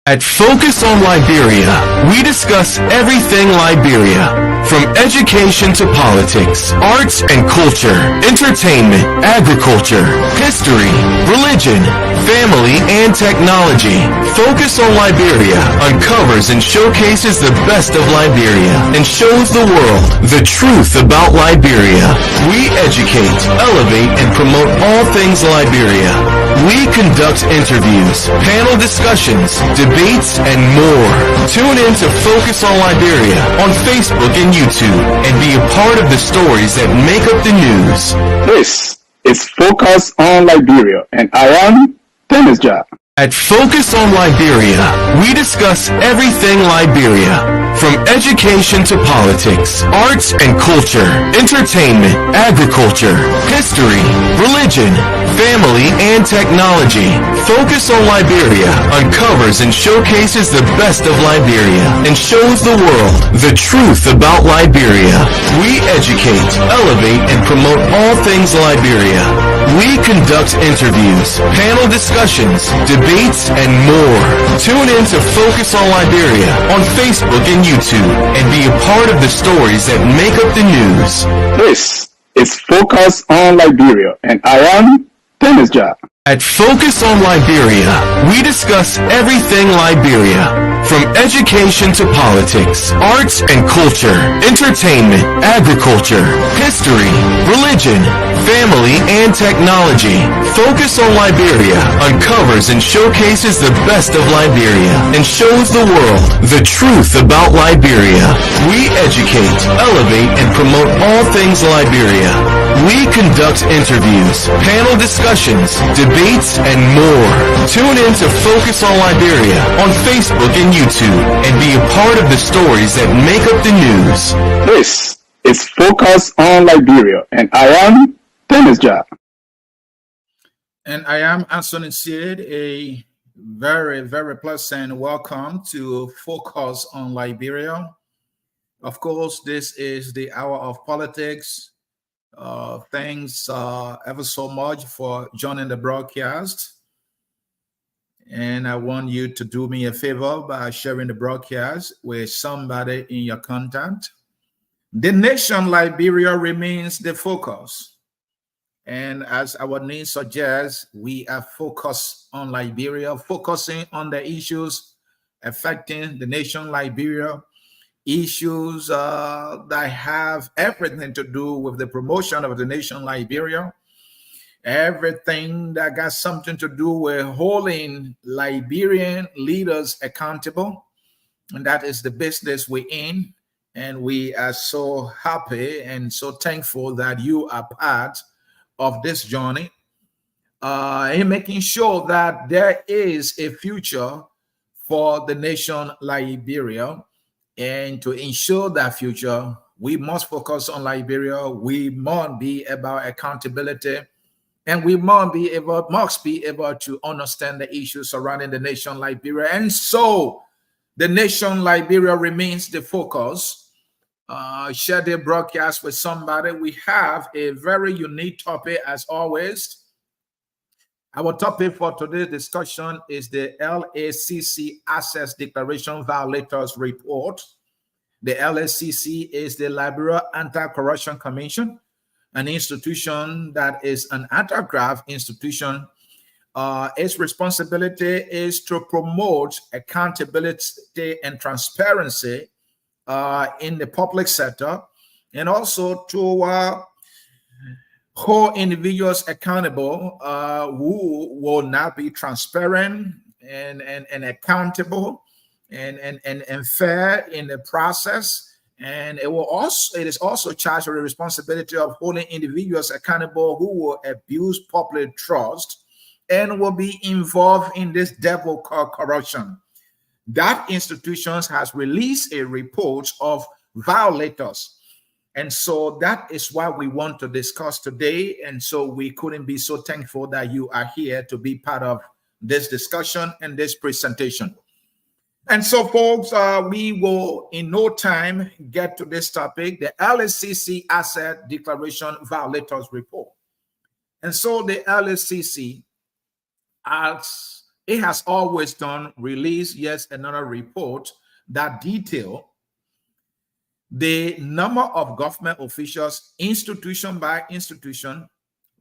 At Focus on Liberia, we discuss everything Liberia, from education to politics, arts and culture, entertainment, agriculture, history, religion, family, and technology. Focus on Liberia uncovers and showcases the best of Liberia and shows the world the truth about Liberia. We educate, elevate, and promote all things Liberia. We conduct interviews, panel discussions, debates, and more. Tune in to Focus on Liberia on Facebook and YouTube and be a part of the stories that make up the news. This is Focus on Liberia, and I am Dennis Jah. At Focus on Liberia, we discuss everything Liberia, from education to politics, arts and culture, entertainment, agriculture, history, religion, family, and technology. Focus on Liberia uncovers and showcases the best of Liberia and shows the world the truth about Liberia. We educate, elevate, and promote all things Liberia. We conduct interviews, panel discussions, debates, and more. Tune in to Focus on Liberia on Facebook and YouTube and be a part of the stories that make up the news. This is Focus on Liberia, and I am Dennis Jah. At Focus on Liberia, we discuss everything Liberia, from education to politics, arts and culture, entertainment, agriculture, history, religion, family, and technology. Focus on Liberia uncovers and showcases the best of Liberia and shows the world the truth about Liberia. We educate, elevate, and promote all things Liberia. We conduct interviews, panel discussions, debates, and more. Tune in to Focus on Liberia on Facebook and YouTube and be a part of the stories that make up the news. This is Focus on Liberia, and I am Dennis Jah. And I am Anthony Seed. A very, very pleasant welcome to Focus on Liberia. Of course, this is the hour of politics. Thanks ever so much for joining the broadcast. And I want you to do me a favor by sharing the broadcast with somebody in your contact. The nation Liberia remains the focus. And as our name suggests, we are focused on Liberia, focusing on the issues affecting the nation Liberia, issues that have everything to do with the promotion of the nation Liberia, everything that got something to do with holding Liberian leaders accountable. And that is the business we're in. And we are so happy and so thankful that you are part of this journey in making sure that there is a future for the nation Liberia. And to ensure that future, we must focus on Liberia. We must be about accountability, and we must be able to understand the issues surrounding the nation Liberia. And so the nation Liberia remains the focus. Share the broadcast with somebody. We have a very unique topic as always. Our topic for today's discussion is the LACC Access Declaration Violators Report. The LACC is the Liberia Anti-Corruption Commission, an institution that is an anti-graft institution. Its responsibility is to promote accountability and transparency in the public sector, and also to hold individuals accountable who will not be transparent and accountable and fair in the process. And it is also charged with the responsibility of holding individuals accountable who will abuse public trust and will be involved in this devil called corruption. That institution has released a report of violators. And so that is what we want to discuss today. And so we couldn't be so thankful that you are here to be part of this discussion and this presentation. And so, folks, we will in no time get to this topic, the LACC Asset Declaration Violators Report. And so the LACC, as it has always done release yet another report that detail the number of government officials, institution by institution,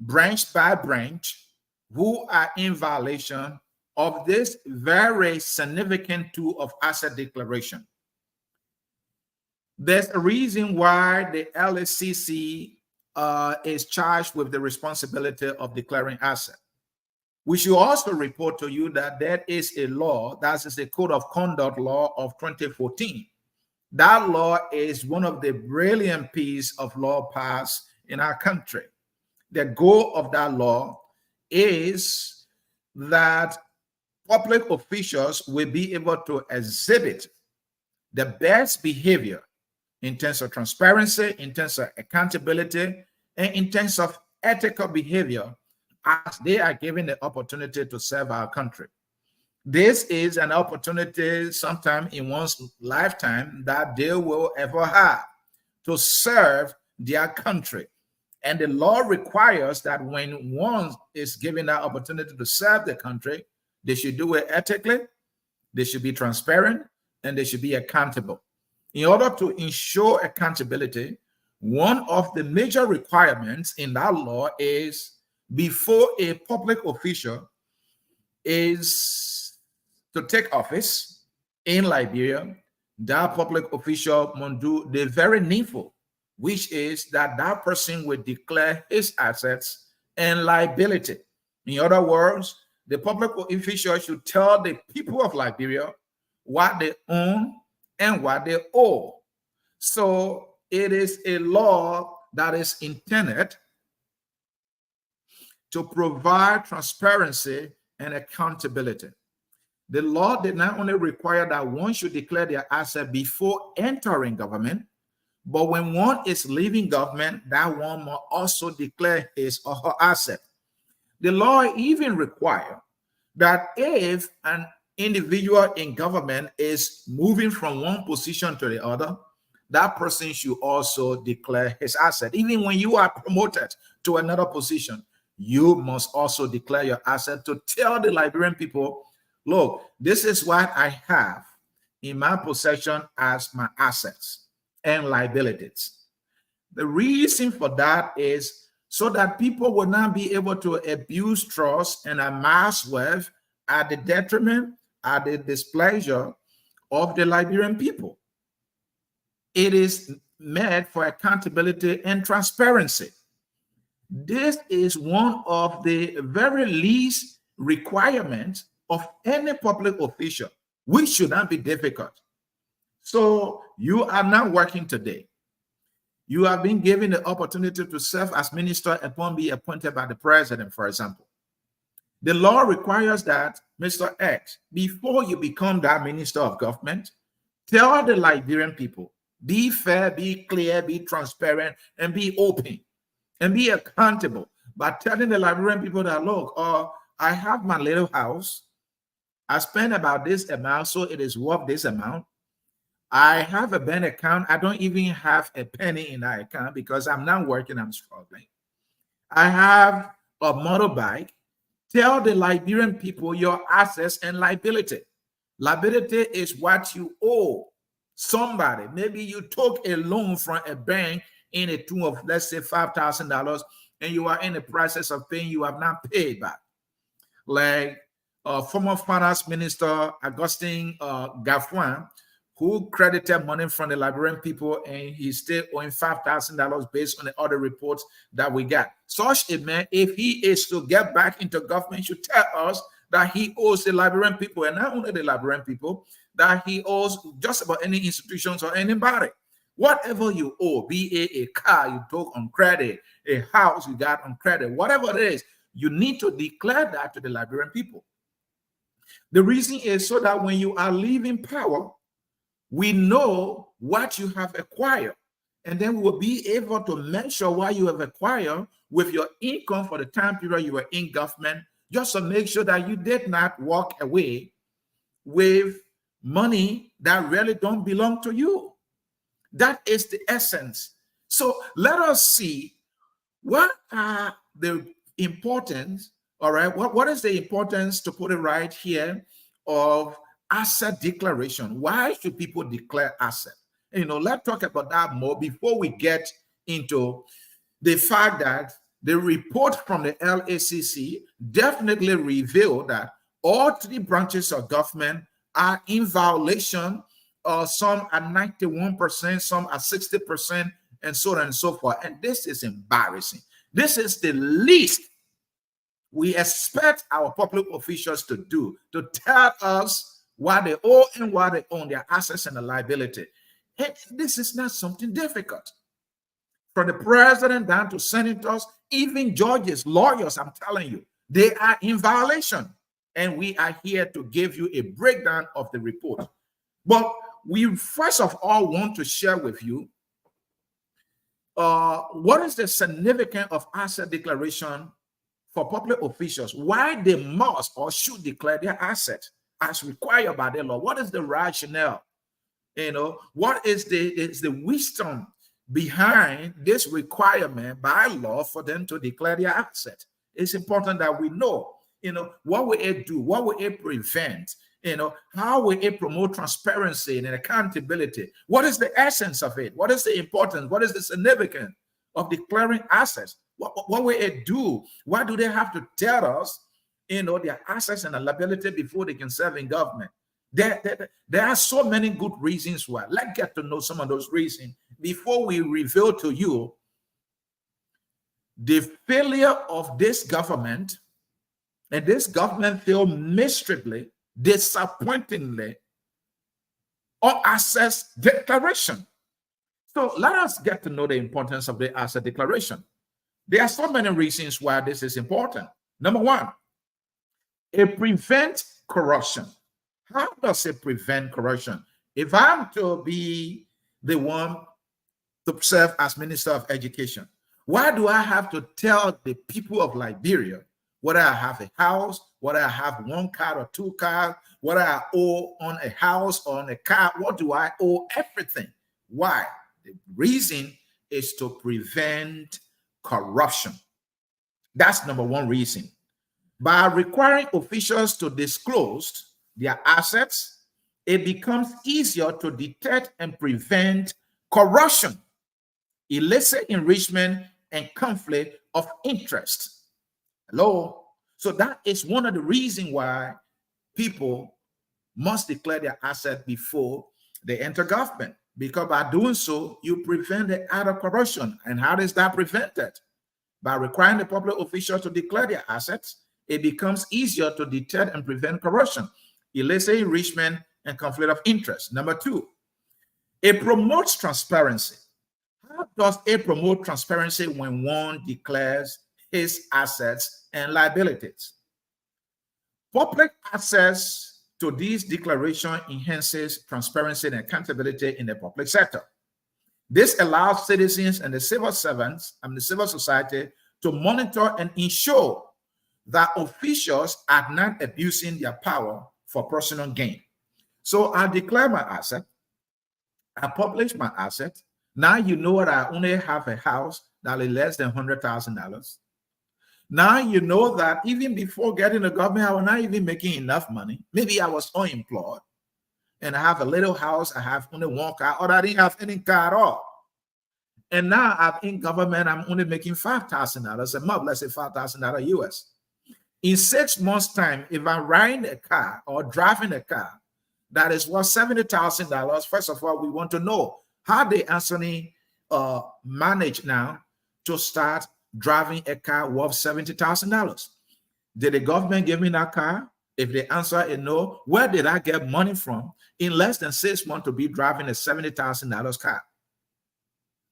branch by branch, who are in violation of this very significant tool of asset declaration. There's a reason why the LACC is charged with the responsibility of declaring asset. We should also report to you that there is a law, that is the Code of Conduct Law of 2014. That law is one of the brilliant pieces of law passed in our country. The goal of that law is that public officials will be able to exhibit the best behavior in terms of transparency, in terms of accountability, and in terms of ethical behavior as they are given the opportunity to serve our country. This is an opportunity sometime in one's lifetime that they will ever have to serve their country. And the law requires that when one is given that opportunity to serve the country, they should do it ethically, they should be transparent, and they should be accountable. In order to ensure accountability, one of the major requirements in that law is before a public official is to take office in Liberia, that public official must do the very needful, which is that that person will declare his assets and liability. In other words, the public official should tell the people of Liberia what they own and what they owe. So it is a law that is intended to provide transparency and accountability. The law did not only require that one should declare their asset before entering government, but when one is leaving government, that one must also declare his or her asset. The law even requires that if an individual in government is moving from one position to the other, that person should also declare his asset. Even when you are promoted to another position, you must also declare your asset to tell the Liberian people, look, this is what I have in my possession as my assets and liabilities. The reason for that is so that people will not be able to abuse trust and amass wealth at the detriment, at the displeasure of the Liberian people. It is meant for accountability and transparency. This is one of the very least requirements of any public official, which should not be difficult. So you are not working today. You have been given the opportunity to serve as minister upon being appointed by the president, for example. The law requires that, Mr. X, before you become that minister of government, tell the Liberian people, be fair, be clear, be transparent, and be open, and be accountable by telling the Liberian people that, look, I have my little house. I spend about this amount, so it is worth this amount. I have a bank account. I don't even have a penny in that account because I'm not working, I'm struggling. I have a motorbike. Tell the Liberian people your assets and liability. Liability is what you owe somebody. Maybe you took a loan from a bank in a tune of, let's say, $5,000, and you are in the process of paying, you have not paid back. Like former finance minister Augustine Gaffouin, who credited money from the Liberian people, and he's still owing $5,000 based on the other reports that we got. Such a man, if he is to get back into government, should tell us that he owes the Liberian people, and not only the Liberian people, that he owes just about any institutions or anybody. Whatever you owe, be a car you took on credit, a house you got on credit, whatever it is, you need to declare that to the Liberian people. The reason is so that when you are leaving power, we know what you have acquired, and then we'll be able to measure what you have acquired with your income for the time period you were in government, just to make sure that you did not walk away with money that really don't belong to you. That is the essence. So let us see what are the importance All right. What is the importance, to put it right here, of asset declaration? Why should people declare asset? Let's talk about that more before we get into the fact that the report from the LACC definitely revealed that all three branches of government are in violation. Some at 91%, some at 60%, and so on and so forth. And this is embarrassing. This is the least we expect our public officials to do, to tell us what they owe and what they own, their assets and the liability. And this is not something difficult. From the president down to senators, even judges, lawyers, I'm telling you, they are in violation. And we are here to give you a breakdown of the report. But we first of all want to share with you what is the significance of asset declaration for public officials, why they must or should declare their assets as required by the law. What is the rationale? What is the wisdom behind this requirement by law for them to declare their assets? It's important that we know, what will it do? What will it prevent? How will it promote transparency and accountability? What is the essence of it? What is the importance? What is the significance of declaring assets? What will it do? Why do they have to tell us, their assets and liability before they can serve in government? There are so many good reasons why. Let's get to know some of those reasons before we reveal to you the failure of this government. And this government failed miserably, disappointingly, on assets declaration. So let us get to know the importance of the asset declaration. There are so many reasons why this is important. Number one, it prevents corruption. How does it prevent corruption? If I'm to be the one to serve as Minister of Education, why do I have to tell the people of Liberia whether I have a house, whether I have one car or two cars, whether I owe on a house or on a car? What do I owe? Everything. Why? The reason is to prevent corruption. That's number one reason. By requiring officials to disclose their assets, it becomes easier to detect and prevent corruption, illicit enrichment, and conflict of interest. Hello? So that is one of the reasons why people must declare their asset before they enter government, because by doing so, you prevent the act of corruption. And how is that prevented? By requiring the public official to declare their assets, it becomes easier to detect and prevent corruption, illicit enrichment, and conflict of interest. Number two, it promotes transparency. How does it promote transparency when one declares his assets and liabilities? Public access to these declarations enhances transparency and accountability in the public sector. This allows citizens and the civil servants and the civil society to monitor and ensure that officials are not abusing their power for personal gain. So I declare my asset, I publish my asset. Now you know that I only have a house that is less than $100,000. Now you know that even before getting the government, I was not even making enough money. Maybe I was unemployed and I have a little house, I have only one car, or I didn't have any car at all. And now I'm in government, I'm only making $5,000 a month, let's say $5,000 US. In 6 months' time, if I'm riding a car or driving a car that is worth $70,000, first of all, we want to know how they actually manage now to start driving a car worth $70,000. Did the government give me that car? If the answer is no, where did I get money from in less than 6 months to be driving a $70,000 car?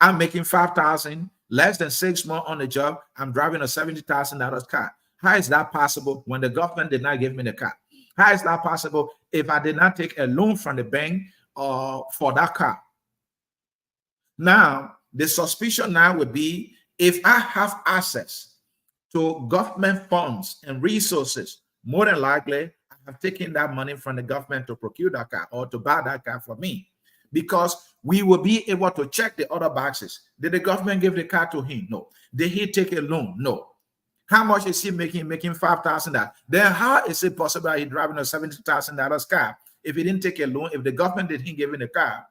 I'm making $5,000, less than 6 months on the job, I'm driving a $70,000 car. How is that possible when the government did not give me the car? How is that possible if I did not take a loan from the bank for that car? Now, the suspicion now would be, if I have access to government funds and resources, more than likely I have taken that money from the government to procure that car or to buy that car for me, because we will be able to check the other boxes. Did the government give the car to him? No. Did he take a loan? No. How much is he making? Making $5,000. Then how is it possible that he's driving a $70,000 car if he didn't take a loan? If the government didn't give him the car,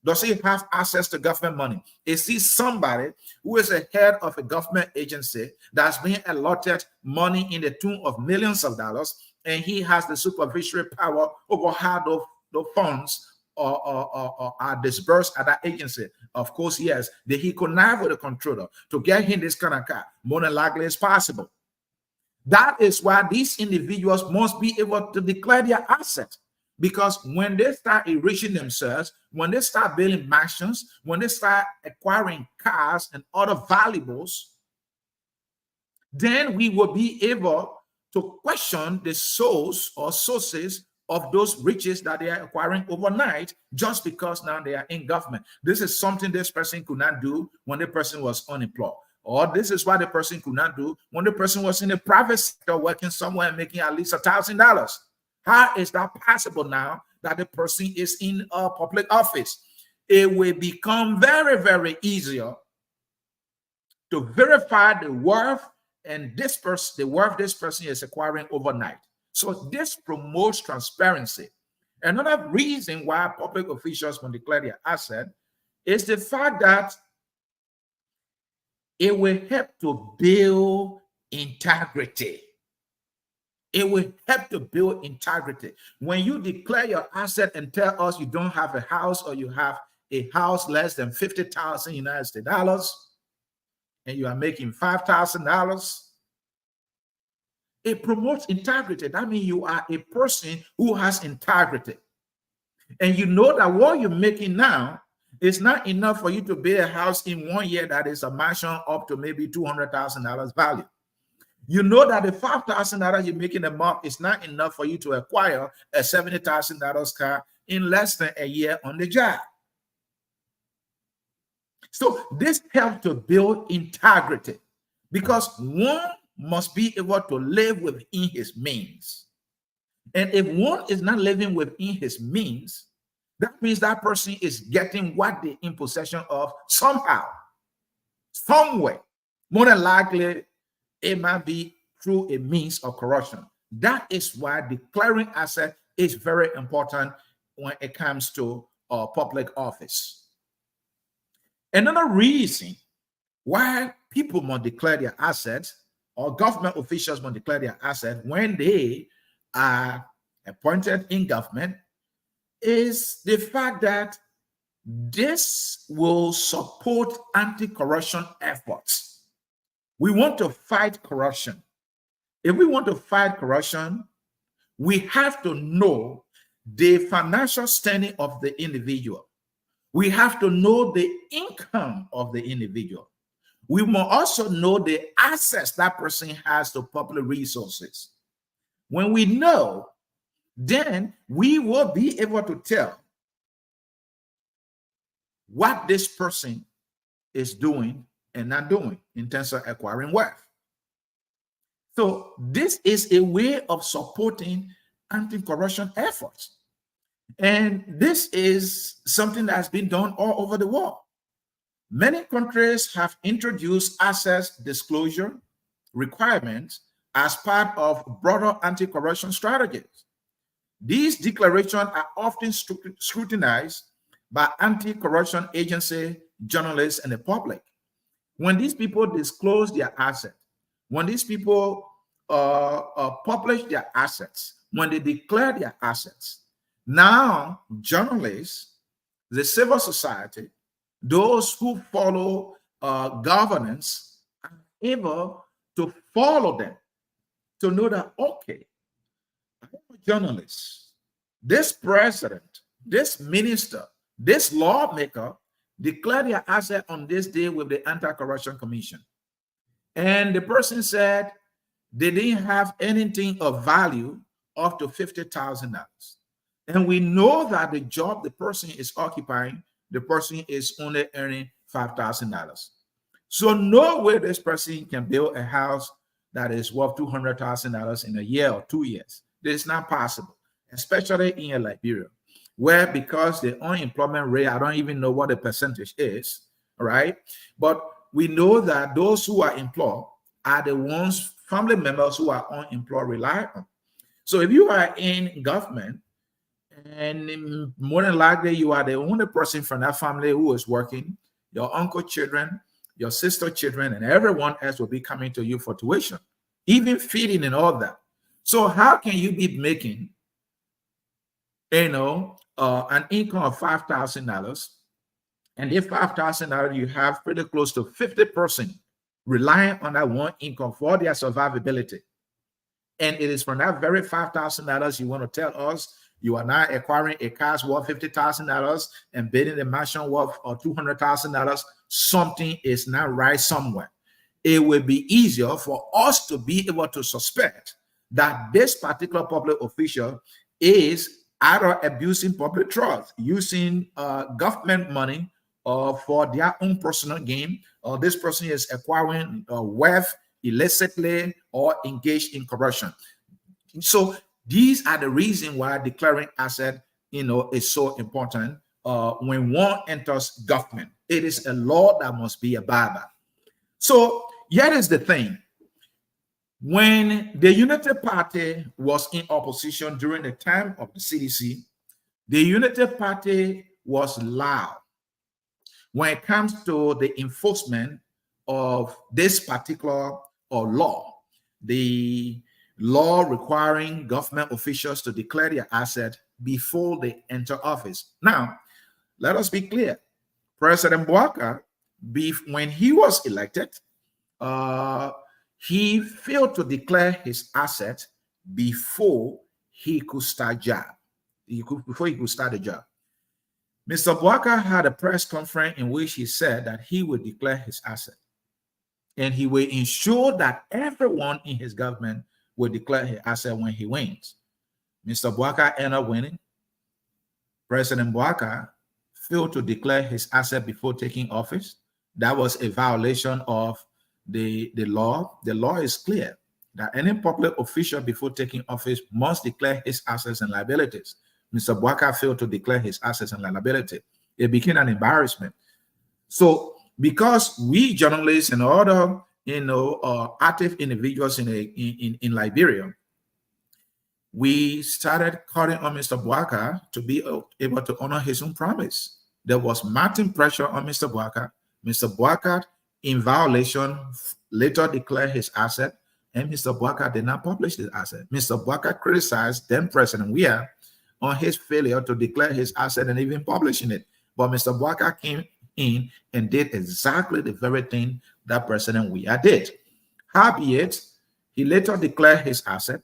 does he have access to government money? Is he somebody who is a head of a government agency that's being allotted money in the tune of millions of dollars, and he has the supervisory power over how those funds are dispersed at that agency? Of course, yes. Did he connive with the controller to get him this kind of car? More than likely it's possible. That is why these individuals must be able to declare their assets. Because when they start enriching themselves, when they start building mansions, when they start acquiring cars and other valuables, then we will be able to question the source or sources of those riches that they are acquiring overnight, just because now they are in government. This is something this person could not do when the person was unemployed. Or this is what the person could not do when the person was in the private sector working somewhere and making at least $1,000. How is that possible now that the person is in a public office? It will become very, very easier to verify the worth and the worth this person is acquiring overnight. So this promotes transparency. Another reason why public officials must declare their asset is the fact that it will help to build integrity. It will help to build integrity. When you declare your asset and tell us you don't have a house, or you have a house less than 50,000 United States dollars, and you are making $5,000, it promotes integrity. That means you are a person who has integrity. And you know that what you're making now is not enough for you to build a house in 1 year that is a mansion up to maybe $200,000 value. You know that the $5,000 you're making a month is not enough for you to acquire a $70,000 car in less than a year on the job. So this helps to build integrity, because one must be able to live within his means. And if one is not living within his means, that means that person is getting what they're in possession of somehow, somewhere. More than likely, it might be through a means of corruption. That is why declaring asset is very important when it comes to public office. Another reason why people must declare their assets, or government officials must declare their assets when they are appointed in government, is the fact that this will support anti-corruption efforts. We want to fight corruption. If we want to fight corruption, we have to know the financial standing of the individual. We have to know the income of the individual. We must also know the access that person has to public resources. When we know, then we will be able to tell what this person is doing and not doing in terms of acquiring wealth. So this is a way of supporting anti-corruption efforts. And this is something that's been done all over the world. Many countries have introduced asset disclosure requirements as part of broader anti-corruption strategies. These declarations are often scrutinized by anti-corruption agency, journalists, and the public. When these people disclose their assets, when these people publish their assets, when they declare their assets, now journalists, the civil society, those who follow governance, are able to follow them, to know that, okay, I'm a journalist. This president, this minister, this lawmaker declared their asset on this day with the Anti-Corruption Commission. And the person said they didn't have anything of value up to $50,000. And we know that the job the person is occupying, the person is only earning $5,000. So no way this person can build a house that is worth $200,000 in a year or 2 years. This is not possible, especially in Liberia, where, because the unemployment rate, I don't even know what the percentage is, right? But we know that those who are employed are the ones, family members who are unemployed rely on. So if you are in government, and more than likely you are the only person from that family who is working, your uncle children, your sister children, and everyone else will be coming to you for tuition, even feeding and all that. So how can you be making, an income of $5,000, and if $5,000 you have pretty close to 50% relying on that one income for their survivability, and it is from that very $5,000 you want to tell us you are now acquiring a car worth $50,000 and bidding a mansion worth $200,000. Something is not right somewhere. It will be easier for us to be able to suspect that this particular public official is either abusing public trust, using government money for their own personal gain, or this person is acquiring wealth illicitly or engaged in corruption. So these are the reasons why declaring asset, is so important when one enters government. It is a law that must be abided by. So here is the thing. When the Unity Party was in opposition during the time of the CDC, the Unity Party was loud when it comes to the enforcement of this particular law. The law requiring government officials to declare their asset before they enter office. Now, let us be clear. President Bouaka, when he was elected, he failed to declare his asset before he could start job. Before he could start the job. Mr. Bouaka had a press conference in which he said that he would declare his asset, and he will ensure that everyone in his government will declare his asset when he wins. Mr. Bouaka ended up winning. President Bouaka failed to declare his asset before taking office. That was a violation of the law. The law is clear that any public official before taking office must declare his assets and liabilities. Mr. Bouaka failed to declare his assets and liability. It became an embarrassment. So because we journalists and other active individuals in Liberia, we started calling on Mr. Bouaka to be able to honor his own promise. There was mounting pressure on Mr. Bouaka. Mr. Bouaka, in violation, later declared his asset, and Mr. Bouaka did not publish his asset. Mr. Bouaka criticized then President Weah on his failure to declare his asset and even publishing it. But Mr. Bouaka came in and did exactly the very thing that President Weah did. Howbeit, he later declared his asset.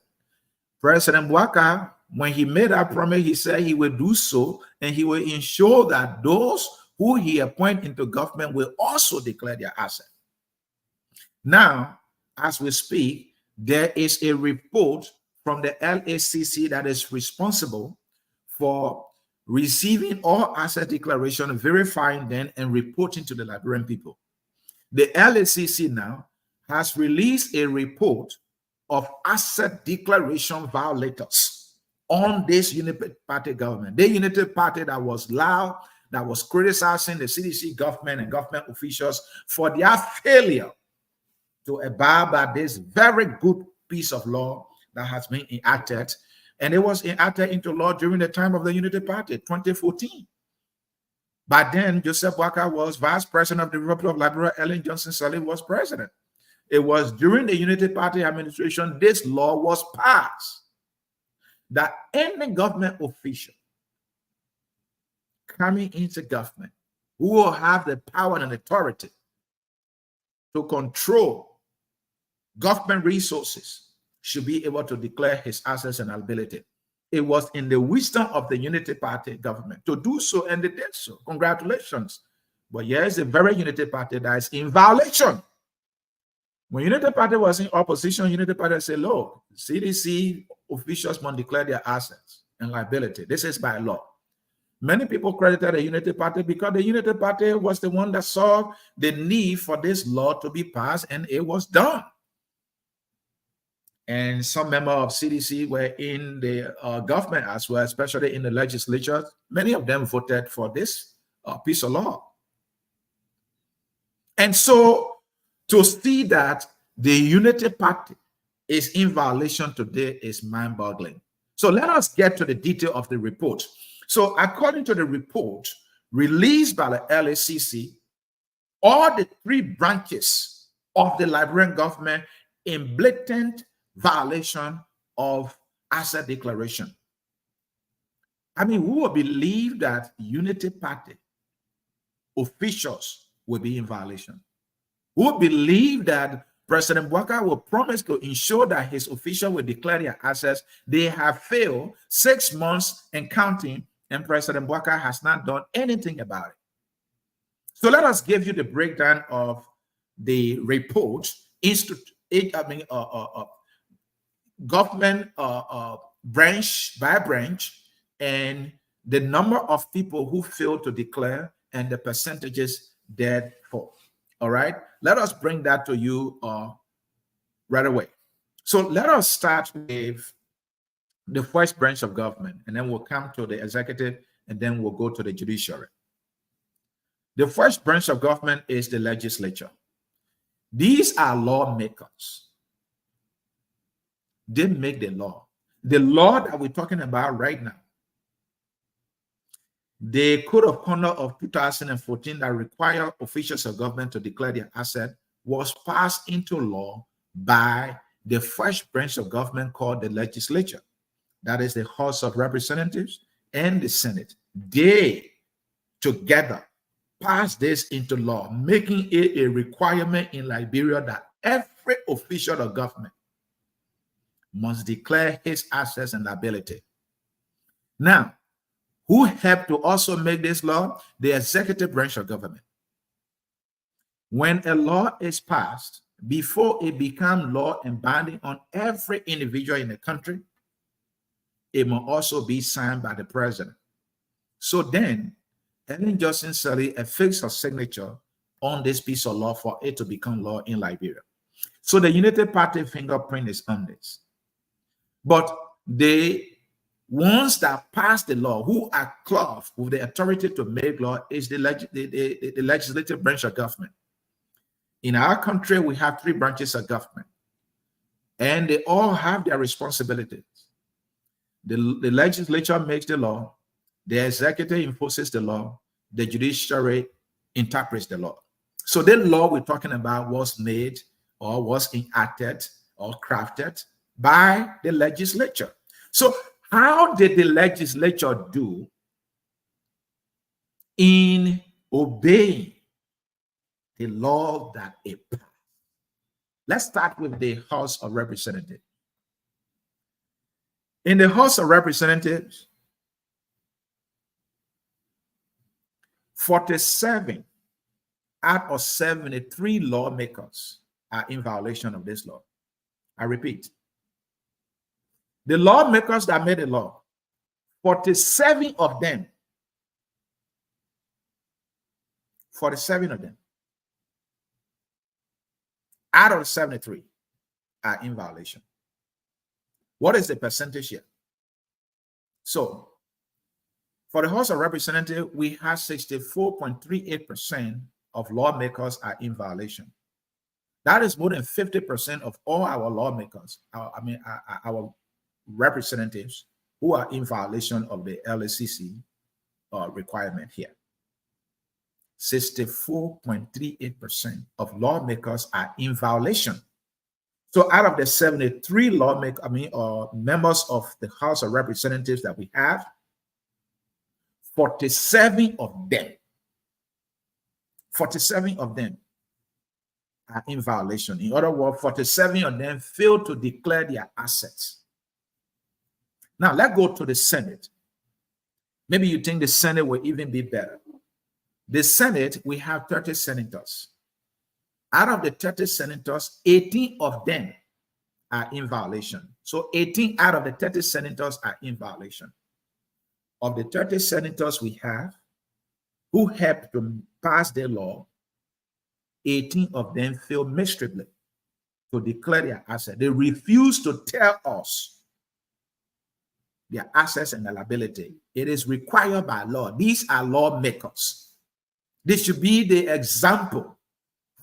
President Bouaka, when he made that promise, he said he will do so, and he will ensure that those who he appoints into government will also declare their asset. Now, as we speak, there is a report from the LACC that is responsible for receiving all asset declaration, verifying them, and reporting to the Liberian people. The LACC now has released a report of asset declaration violators on this Unity Party government. The Unity Party that was loud, that was criticizing the CDC government and government officials for their failure to abide by this very good piece of law that has been enacted. And it was enacted into law during the time of the Unity Party, 2014. By then, Joseph Bouaka was vice president of the Republic of Liberia. Ellen Johnson Sirleaf was president. It was during the Unity Party administration this law was passed that any government official coming into government who will have the power and authority to control government resources should be able to declare his assets and liability. It was in the wisdom of the Unity Party government to do so, and they did so. Congratulations. But here's the very Unity Party that is in violation. When Unity Party was in opposition, Unity Party said, look, CDC officials must declare their assets and liability. This is by law. Many people credited the Unity Party because the Unity Party was the one that saw the need for this law to be passed, and it was done. And some members of CDC were in the government as well, especially in the legislature. Many of them voted for this piece of law. And so to see that the Unity Party is in violation today is mind-boggling. So let us get to the detail of the report. So according to the report released by the LACC, all the three branches of the Liberian government in blatant violation of asset declaration. I mean, who would believe that Unity Party officials will be in violation? Who would believe that President Bwaka will promise to ensure that his officials will declare their assets? They have failed 6 months and counting, and President Bwaka has not done anything about it. So let us give you the breakdown of the report, government branch by branch, and the number of people who failed to declare and the percentages therefore. All right, let us bring that to you right away. So let us start with the first branch of government, and then we'll come to the executive, and then we'll go to the judiciary. The first branch of government is the legislature. These are lawmakers. They make the law. The law that we're talking about right now, the Code of Conduct of 2014 that require officials of government to declare their asset was passed into law by the first branch of government called the legislature. That is the House of Representatives and the Senate. They together passed this into law, making it a requirement in Liberia that every official of government must declare his assets and liability. Now, who helped to also make this law? The executive branch of government. When a law is passed, before it becomes law and binding on every individual in the country, it must also be signed by the president. So then, Ellen Johnson Sirleaf affixed her signature on this piece of law for it to become law in Liberia. So the Unity Party fingerprint is on this. But the ones that pass the law, who are clothed with the authority to make law, is the legislative branch of government. In our country, we have three branches of government, and they all have their responsibilities. The legislature makes the law, the executive enforces the law, the judiciary interprets the law. So the law we're talking about was made or was enacted or crafted by the legislature. So how did the legislature do in obeying the law that it passed? Let's start with the House of Representatives. In the House of Representatives, 47 out of 73 lawmakers are in violation of this law. I repeat, the lawmakers that made the law, 47 of them, 47 of them out of 73 are in violation. What is the percentage here? So, for the House of Representatives, we have 64.38% of lawmakers are in violation. That is more than 50% of all our lawmakers, our representatives who are in violation of the LACC requirement here. 64.38% of lawmakers are in violation. So out of the 73 members of the House of Representatives that we have, 47 of them are in violation. In other words, 47 of them failed to declare their assets. Now, let's go to the Senate. Maybe you think the Senate will even be better. The Senate, we have 30 senators. Out of the 30 senators, 18 of them are in violation. So 18 out of the 30 senators are in violation. Of the 30 senators we have who helped to pass the law, 18 of them failed miserably to declare their assets. They refuse to tell us their assets and their liability. It is required by law. These are lawmakers. This should be the example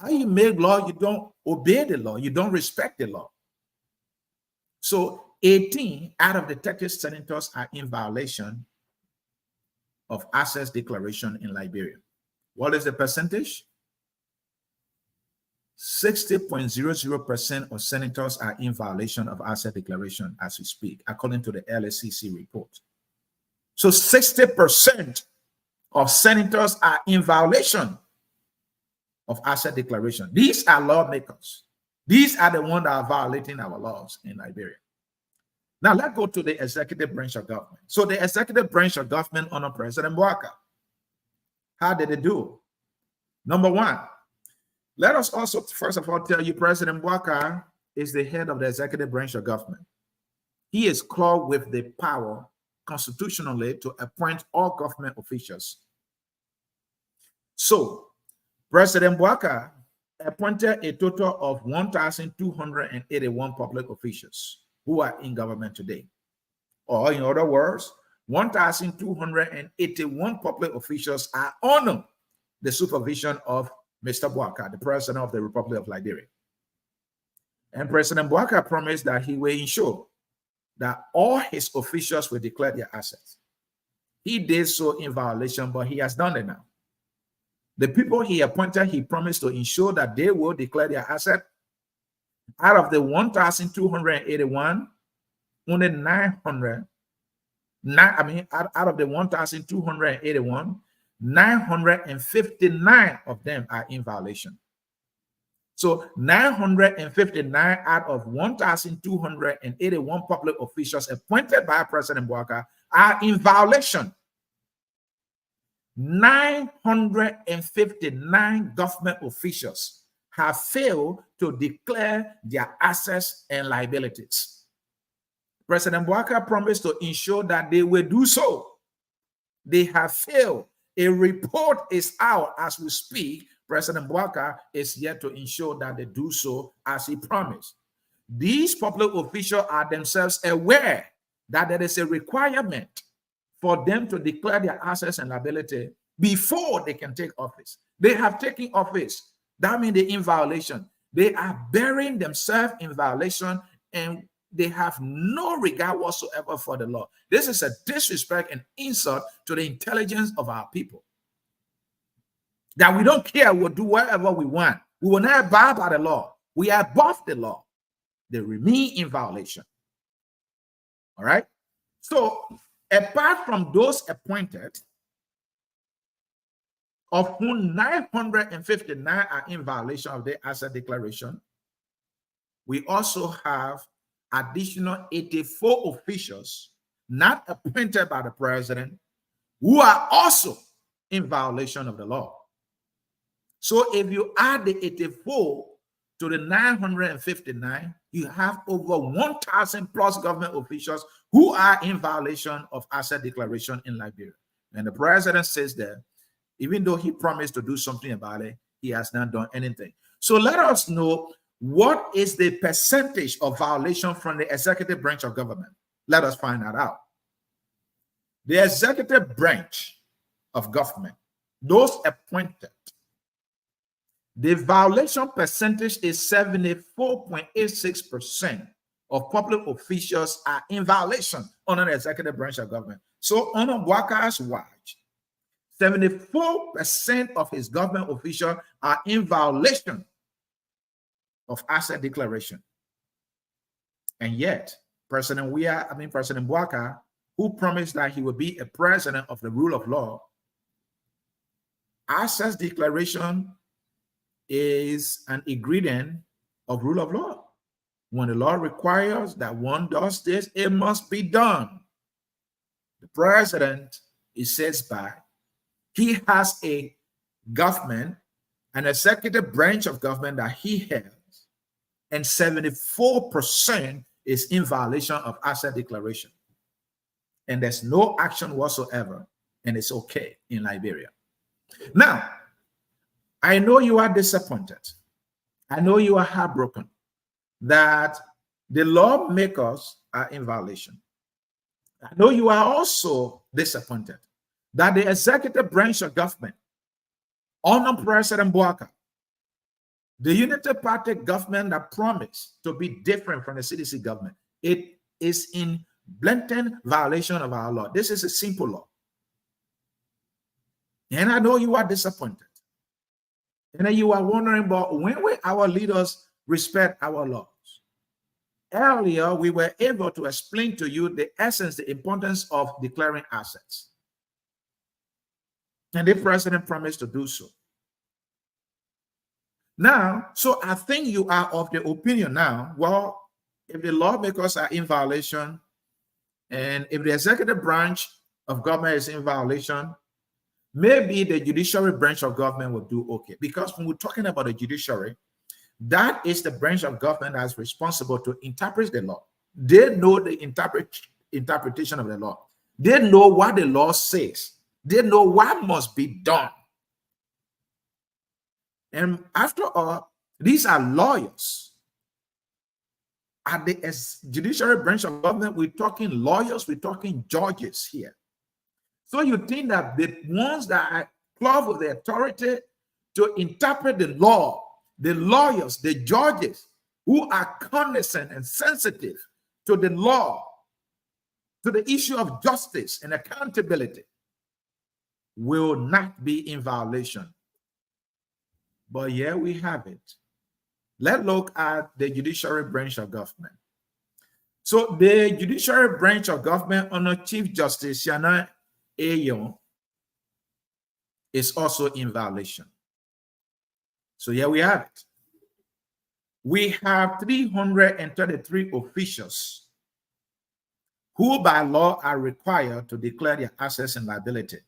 How you make law, you don't obey the law, you don't respect the law. So 18 out of the 30 senators are in violation of assets declaration in Liberia. What is the percentage? 60.00% of senators are in violation of asset declaration as we speak, according to the LACC report. So 60% of senators are in violation of asset declaration. These are lawmakers. These are the ones that are violating our laws in Liberia. Now let's go to the executive branch of government. So the executive branch of government under President Bouaka, how did it do? Number one, let us also first of all tell you President Bouaka is the head of the executive branch of government. He is clothed with the power constitutionally to appoint all government officials. So President Bouaka appointed a total of 1,281 public officials who are in government today. Or in other words, 1,281 public officials are under the supervision of Mr. Bouaka, the President of the Republic of Liberia. And President Bouaka promised that he will ensure that all his officials will declare their assets. He did so in violation, but he has done it now. The people he appointed, he promised to ensure that they will declare their asset. Out of the 1,281, only 900, out of the 1,281, 959 of them are in violation. So 959 out of 1,281 public officials appointed by President Bouaka are in violation. 959 government officials have failed to declare their assets and liabilities. President Bouaka promised to ensure that they will do so. They have failed. A report is out as we speak. President Bouaka is yet to ensure that they do so as he promised. These public officials are themselves aware that there is a requirement for them to declare their assets and liability before they can take office. They have taken office. That means they're in violation. They are burying themselves in violation, and they have no regard whatsoever for the law. This is a disrespect and insult to the intelligence of our people. That we don't care, we'll do whatever we want. We will not abide by the law. We are above the law. They remain in violation. All right? So, apart from those appointed, of whom 959 are in violation of the asset declaration, we also have additional 84 officials not appointed by the president who are also in violation of the law. So if you add the 84 to the 959, you have over 1,000 plus government officials who are in violation of asset declaration in Liberia. And the president says that even though he promised to do something about it, he has not done anything. So let us know what is the percentage of violation from the executive branch of government. Let us find that out. The executive branch of government, those appointed, the violation percentage is 74.86% of public officials are in violation under the executive branch of government. So under Bouaka's watch, 74% of his government officials are in violation of asset declaration. And yet, President Bouaka, who promised that he would be a president of the rule of law, asset declaration is an ingredient of rule of law. When the law requires that one does this, it must be done. The president, it says by, he has a government, an executive branch of government that he has, and 74% is in violation of asset declaration. And there's no action whatsoever, and it's okay in Liberia. Now, I know you are disappointed. I know you are heartbroken that the lawmakers are in violation. I know you are also disappointed that the executive branch of government under President Bouaka The Unity Party government that promised to be different from the CDC government, it is in blatant violation of our law. This is a simple law. And I know you are disappointed. And then you are wondering, but when will our leaders respect our laws? Earlier, we were able to explain to you the essence, the importance of declaring assets. And the president promised to do so. Now, so I think you are of the opinion now, well, if the lawmakers are in violation, and if the executive branch of government is in violation, maybe the judiciary branch of government will do okay. Because when we're talking about the judiciary, that is the branch of government that's responsible to interpret the law. They know the interpretation of the law. They know what the law says. They know what must be done. And after all, these are lawyers. At the judiciary branch of government, we're talking lawyers, we're talking judges here. So you think that the ones that are clothed with the authority to interpret the law, the lawyers, the judges who are cognizant and sensitive to the law, to the issue of justice and accountability, will not be in violation. But here we have it. Let's look at the judiciary branch of government. So the judiciary branch of government under Chief Justice Shana Ayon is also in violation. So here we have it. We have 333 officials who by law are required to declare their assets and liability.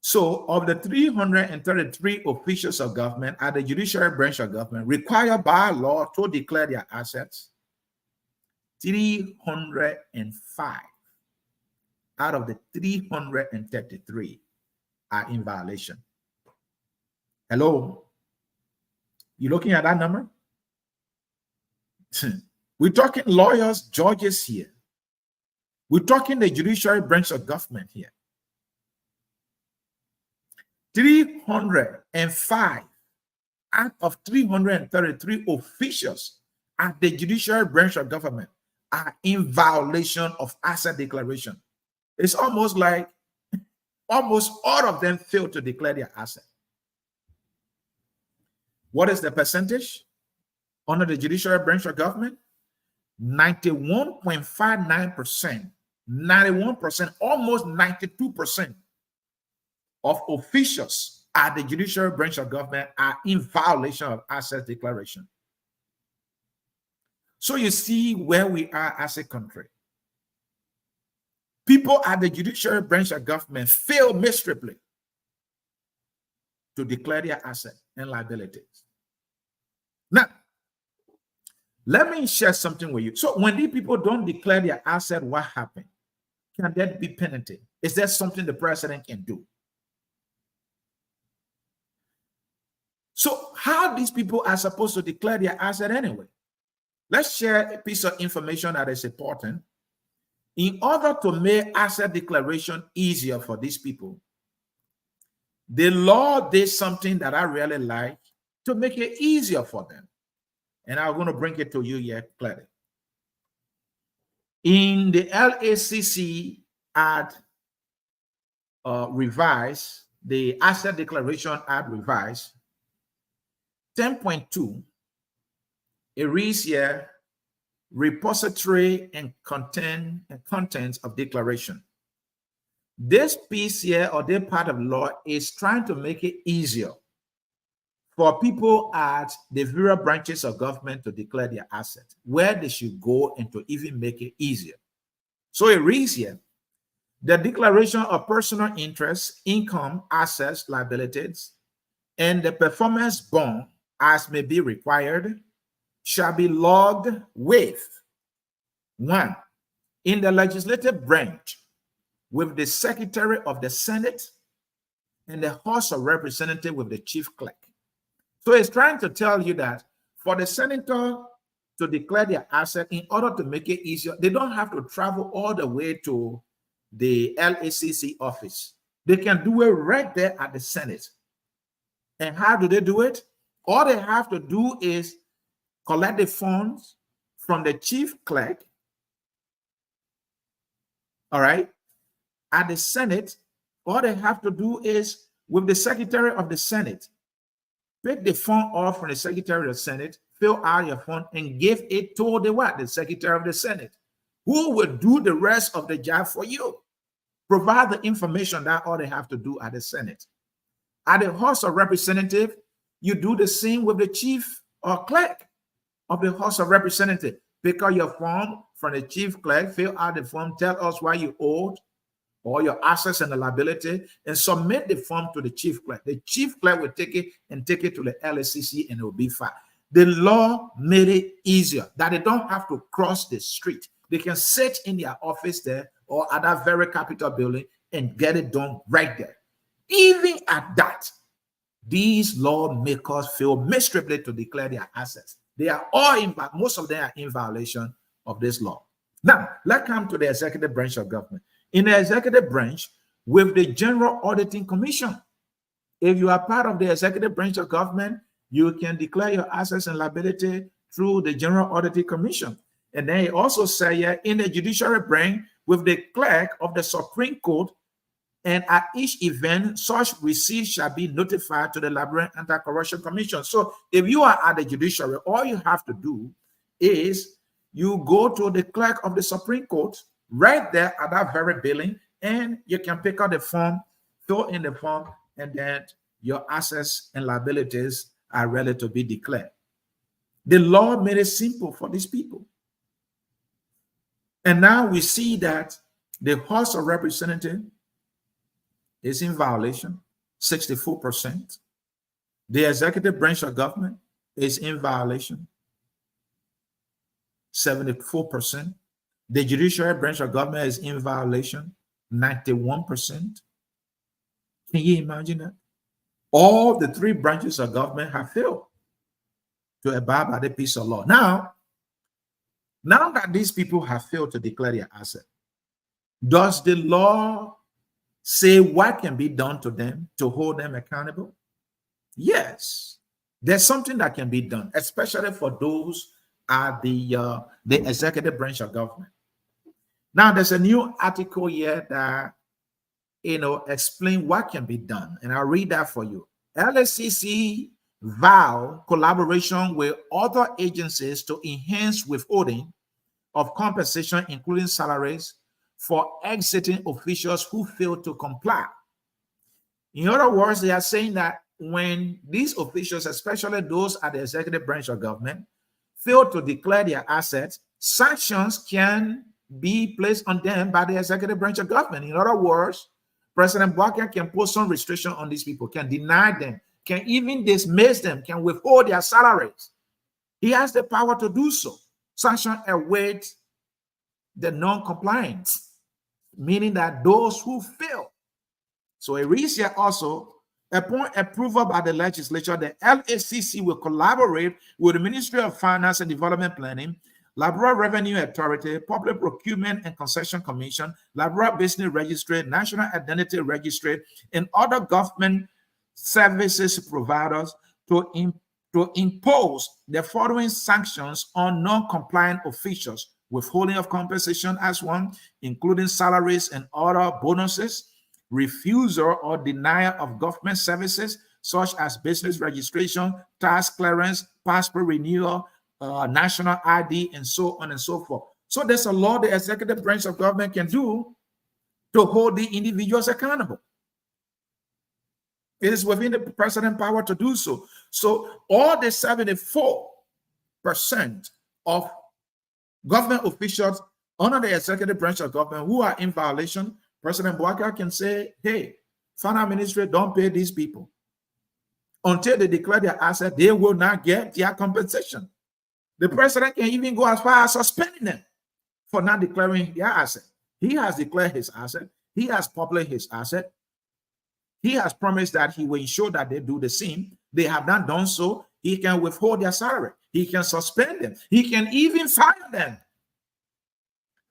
So of the 333 officials of government at the judiciary branch of government required by law to declare their assets, 305 out of the 333 are in violation. Hello? You looking at that number? We're talking lawyers, judges here. We're talking the judiciary branch of government here. 305 out of 333 officials at the judiciary branch of government are in violation of asset declaration. It's almost like almost all of them fail to declare their asset. What is the percentage under the judiciary branch of government? 91.59%, 91%, almost 92% of officials at the judiciary branch of government are in violation of asset declaration. So you see where we are as a country. People at the judiciary branch of government fail miserably to declare their assets and liabilities. Now, let me share something with you. So when these people don't declare their asset, what happened? Can there be penalty? Is there something the president can do? So how these people are supposed to declare their asset anyway? Let's share a piece of information that is important. In order to make asset declaration easier for these people, the law did something that I really like to make it easier for them. And I'm going to bring it to you here clearly. In the LACC Act revised, the Asset Declaration Act revised, 10.2, it reads here, repository and contents of declaration. This piece here, or this part of law, is trying to make it easier for people at the various branches of government to declare their assets, where they should go and to even make it easier. So it reads here, the declaration of personal interests, income, assets, liabilities, and the performance bond, as may be required, shall be logged with 1. In the legislative branch, with the Secretary of the Senate and the House of Representatives with the Chief Clerk. So it's trying to tell you that for the senator to declare their asset, in order to make it easier, they don't have to travel all the way to the LACC office. They can do it right there at the Senate. And how do they do it? All they have to do is collect the funds from the chief clerk, all right, at the Senate. All they have to do is, with the Secretary of the Senate, pick the form off from the Secretary of the Senate, fill out your form, and give it to the what? The Secretary of the Senate, who will do the rest of the job for you. Provide the information. That all they have to do at the Senate. At the House of Representatives, you do the same with the chief or clerk of the House of Representatives. Pick out your form from the chief clerk, fill out the form, tell us why you owed, all your assets and the liability, and submit the form to the chief clerk. The chief clerk will take it and take it to the LACC, and it will be fine. The law made it easier that they don't have to cross the street. They can sit in their office there or at that very Capitol building and get it done right there. Even at that, these lawmakers feel miserably to declare their assets. They are all most of them are in violation of this law. Now, let's come to the executive branch of government. In the executive branch, with the General Auditing Commission, if you are part of the executive branch of government, you can declare your assets and liability through the General Auditing Commission. And then it also say here, in the judiciary branch, with the clerk of the Supreme Court, and at each event, such receipts shall be notified to the Liberian Anti-Corruption Commission. So if you are at the judiciary, all you have to do is you go to the clerk of the Supreme Court right there at that very building, and you can pick out the form, fill in the form, and then your assets and liabilities are ready to be declared. The law made it simple for these people. And now we see that the House of Representatives is in violation, 64%. The executive branch of government is in violation, 74%. The judiciary branch of government is in violation, 91%. Can you imagine that? All the three branches of government have failed to abide by the piece of law. Now that these people have failed to declare their asset, does the law say what can be done to them to hold them accountable? Yes, there's something that can be done, especially for those at the executive branch of government. Now, there's a new article here that explain what can be done, and I'll read that for you. LACC vow collaboration with other agencies to enhance withholding of compensation, including salaries, for exiting officials who fail to comply. In other words, they are saying that when these officials, especially those at the executive branch of government, fail to declare their assets, sanctions can be placed on them by the executive branch of government. In other words, President Buhari can put some restriction on these people, can deny them, can even dismiss them, can withhold their salaries. He has the power to do so. Sanction await the non-compliance, meaning that those who fail. So it reads here also, upon approval by the legislature, the LACC will collaborate with the Ministry of Finance and Development Planning, Liberal Revenue Authority, Public Procurement and Concession Commission, Liberal Business Registry, National Identity Registry, and other government services providers to impose the following sanctions on non-compliant officials: withholding of compensation as one, including salaries and other bonuses, refusal or denial of government services such as business registration, tax clearance, passport renewal, national ID, and so on and so forth. So there's a law the executive branch of government can do to hold the individuals accountable. It is within the president's power to do so. So all the 74% of government officials under the executive branch of government who are in violation, President Buhari can say, hey, finance ministry, don't pay these people. Until they declare their asset, they will not get their compensation. The president can even go as far as suspending them for not declaring their asset. He has declared his asset. He has published his asset. He has promised that he will ensure that they do the same. They have not done so. He can withhold their salary. He can suspend them. He can even fire them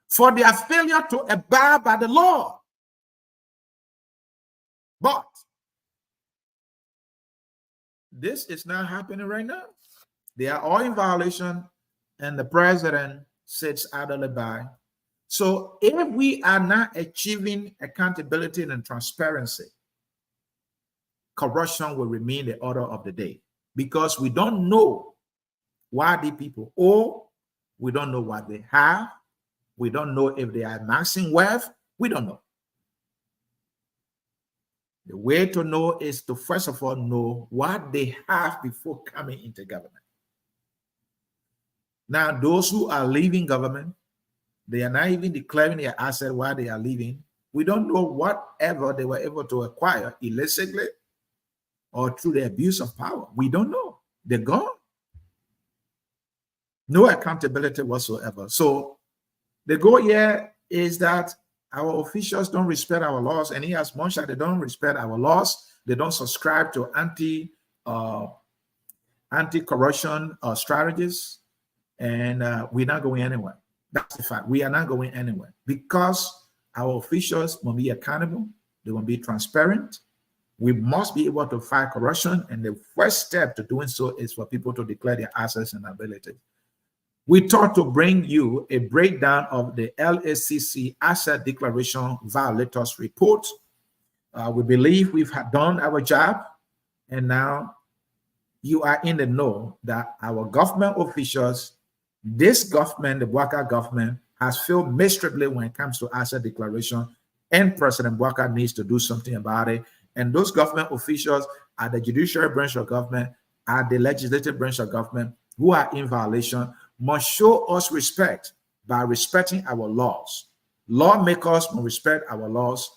for their failure to abide by the law. But this is not happening right now. They are all in violation, and the president sits idly by. So if we are not achieving accountability and transparency, corruption will remain the order of the day, because we don't know why the people owe, we don't know what they have, we don't know if they are amassing wealth, we don't know. The way to know is to first of all know what they have before coming into government. Now, those who are leaving government, they are not even declaring their asset while they are leaving. We don't know whatever they were able to acquire illicitly or through the abuse of power. We don't know. They're gone. No accountability whatsoever. So the goal here is that our officials don't respect our laws, and as much as they don't respect our laws, they don't subscribe to anti-corruption strategies, and we're not going anywhere. That's the fact. We are not going anywhere because our officials will be accountable. They will be transparent. We must be able to fight corruption, and the first step to doing so is for people to declare their assets and abilities. We thought to bring you a breakdown of the LACC Asset Declaration Violators Report. We believe we've done our job, and now you are in the know that our government officials, this government, the Bouaka government, has failed miserably when it comes to asset declaration, and President Bouaka needs to do something about it. And those government officials at the judiciary branch of government, at the legislative branch of government, who are in violation, must show us respect by respecting our laws. Lawmakers must respect our laws.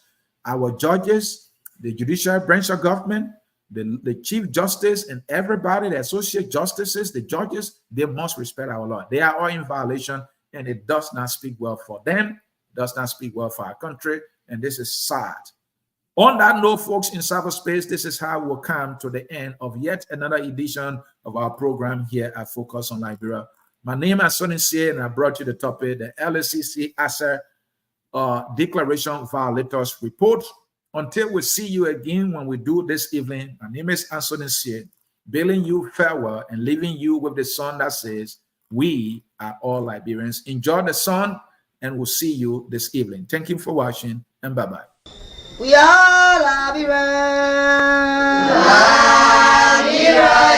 Our judges, the judiciary branch of government, the chief justice, and everybody, the associate justices, the judges, they must respect our law. They are all in violation, and it does not speak well for them, does not speak well for our country, and this is sad. On that note, folks, in cyberspace, this is how we'll come to the end of yet another edition of our program here at Focus on Liberia. My name is Sonny C, and I brought you the topic, the LACC Asset Declaration Violators Report. Until we see you again when we do this evening, my name is Anthony C, bidding you farewell and leaving you with the song that says, "We are all Liberians." Enjoy the song, and we'll see you this evening. Thank you for watching, and bye-bye. We are Liberians.